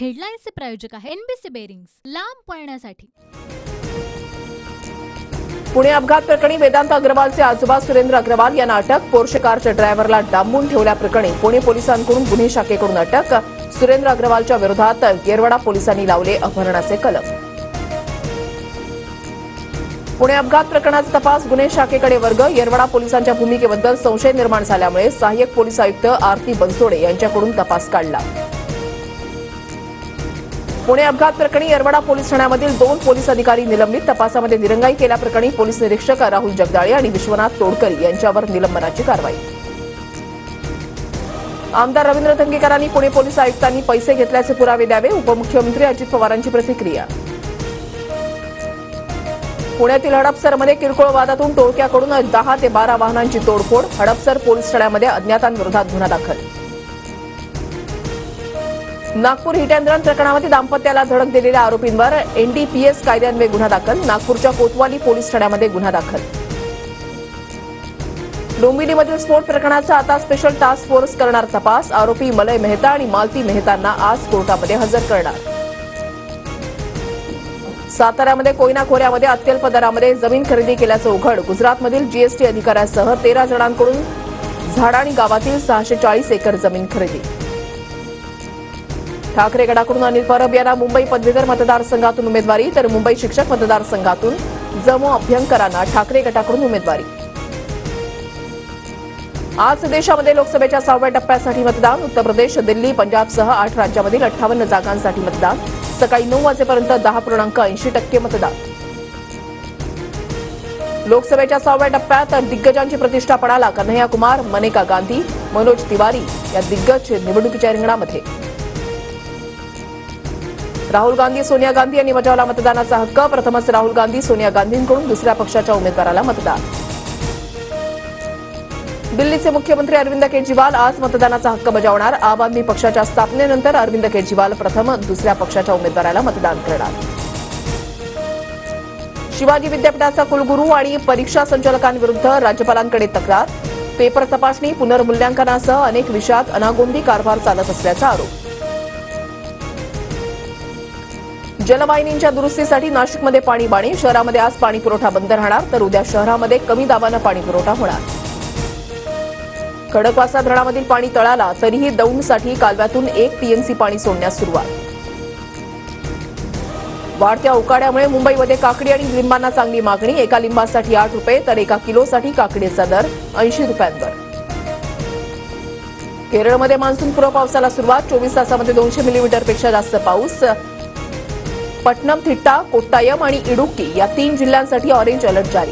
हेडलाईन्सचे प्रायोजक आहे NBC bearings, लांब पळण्यासाठी। पुणे अपघात प्रकरणी वेदांत अग्रवालचे आजोबा सुरेंद्र अग्रवाल यांना अटक। पोर्शे कारच्या ड्रायव्हरला डांबून ठेवल्याप्रकरणी पुणे पोलिसांकडून गुन्हे शाखेकडून अटक। सुरेंद्र अग्रवालच्या विरोधात येरवडा पोलिसांनी लावले अपहरणाचे कलम। पुणे अपघात प्रकरणाचा तपास गुन्हे शाखेकडे वर्ग। येरवडा पोलिसांच्या भूमिकेबद्दल संशय निर्माण झाल्यामुळे सहाय्यक पोलीस आयुक्त आरती बनसोडे यांच्याकडून तपास काढला। पुणे अपघात प्रकरणी येरवडा पोलीस ठाण्यामधील 2 पोलीस अधिकारी निलंबित। तपासामध्ये दिरंगाई केल्याप्रकरणी पोलीस निरीक्षक राहुल जगदाळे आणि विश्वनाथ तोडकरी यांच्यावर निलंबनाची कारवाई। आमदार रवींद्र धंगेकरांनी पुणे पोलीस आयुक्तांनी पैसे घेतल्याचे पुरावे द्यावे। उपमुख्यमंत्री अजित पवारांची प्रतिक्रिया। पुण्यातील हडपसरमध्ये किरकोळ वादातून टोळक्याकडून 10 ते 12 वाहनांची तोडफोड। हडपसर पोलीस ठाण्यामध्ये अज्ञातांविरोधात गुन्हा दाखल। नागपूर हिट अँड रन प्रकरणामध्ये दाम्पत्याला धडक दिलेल्या आरोपींवर एनडीपीएस कायद्यान्वये गुन्हा दाखल। नागपूरच्या कोतवाली पोलीस ठाण्यामध्ये गुन्हा दाखल। डोंबिवलीमधील स्फोट प्रकरणाचा आता स्पेशल टास्क फोर्स करणार तपास। आरोपी मलय मेहता आणि मालती मेहतांना आज कोर्टामध्ये हजर करणार। साताऱ्यामध्ये कोयना खोऱ्यामध्ये अत्यल्प दरामध्ये जमीन खरेदी केल्याचं उघड। गुजरातमधील जीएसटी अधिकाऱ्यासह 13 जणांकडून झाडाणी गावातील 640 एकर जमीन खरेदी। ठाकरे गटाकडून अनिल परब यांना मुंबई पदवीधर मतदारसंघातून उमेदवारी, तर मुंबई शिक्षक मतदारसंघातून जमो अभ्यंकरांना ठाकरे गटाकडून उमेदवारी। आज देशामध्ये लोकसभेच्या 6व्या टप्प्यासाठी मतदान। उत्तर प्रदेश, दिल्ली, पंजाबसह 8 राज्यांमधील 58 जागांसाठी मतदान। सकाळी 9 वाजेपर्यंत 10.80% मतदान। लोकसभेच्या 6व्या टप्प्यात दिग्गजांची प्रतिष्ठा पणाला। कन्हैया कुमार, मनेका गांधी, मनोज तिवारी या दिग्गज निवडणुकीच्या रिंगणामध्ये। राहुल गांधी, सोनिया गांधी यांनी बजावला मतदानाचा हक्क। प्रथमच राहुल गांधी, सोनिया गांधींकडून दुसऱ्या पक्षाच्या उमेदवाराला मतदान। दिल्लीचे मुख्यमंत्री अरविंद केजरीवाल आज मतदानाचा हक्क बजावणार। आम आदमी पक्षाच्या स्थापनेनंतर अरविंद केजरीवाल प्रथम दुसऱ्या पक्षाच्या उमेदवाराला मतदान करणार। शिवाजी विद्यापीठाचा कुलगुरू आणि परीक्षा संचालकांविरुद्ध राज्यपालांकडे तक्रार। पेपर तपासणी, पुनर्मूल्यांकनासह अनेक विषयात अनागोंदी कारभार चालत असल्याचा आरोप। जलवाहिनींच्या दुरुस्तीसाठी नाशिकमध्ये पाणीबाणी। शहरामध्ये आज पाणी पुरवठा बंद राहणार, तर उद्या शहरामध्ये कमी दाबानं पाणी पुरवठा होणार। खडकवासला धरणामधील पाणी तळाला, तरीही दौंडसाठी कालव्यातून 1 टीएमसी पाणी सोडण्यास सुरुवात। वाढत्या उकाड्यामुळे मुंबईमध्ये काकडी आणि लिंबांना चांगली मागणी। एका लिंबासाठी 8 रुपये, तर एका किलोसाठी काकडीचा दर 80 रुपयांवर। केरळमध्ये मान्सूनपूर्व पावसाला सुरुवात। 24 तासामध्ये 200 मिलीमीटरपेक्षा जास्त पाऊस। पट्टणमथिट्टा, कोट्टायम आणि इडुक्की या 3 जिल्ह्यांसाठी ऑरेंज अलर्ट जारी।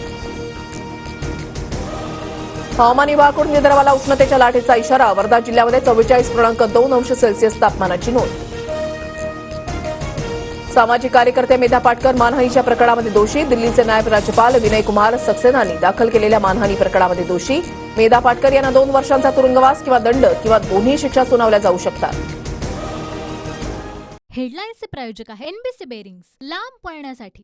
हवामान विभागाकडून विदर्भाला उष्णतेच्या लाटेचा इशारा। वर्धा जिल्ह्यामध्ये 44.2 अंश सेल्सिअस तापमानाची नोंद। सामाजिक कार्यकर्ते मेधा पाटकर मानहानीच्या प्रकरणामध्ये दोषी। दिल्लीचे नायब राज्यपाल विनय कुमार सक्सेनानी दाखल केलेल्या मानहानी प्रकरणामध्ये दोषी। मेधा पाटकर यांना 2 वर्षांचा तुरुंगवास किंवा दंड किंवा दोन्ही शिक्षा सुनावल्या जाऊ शकतात। हेडलाईन्सचे प्रायोजक आहे एनबीसी बेरिंग्स, लांब पळण्यासाठी।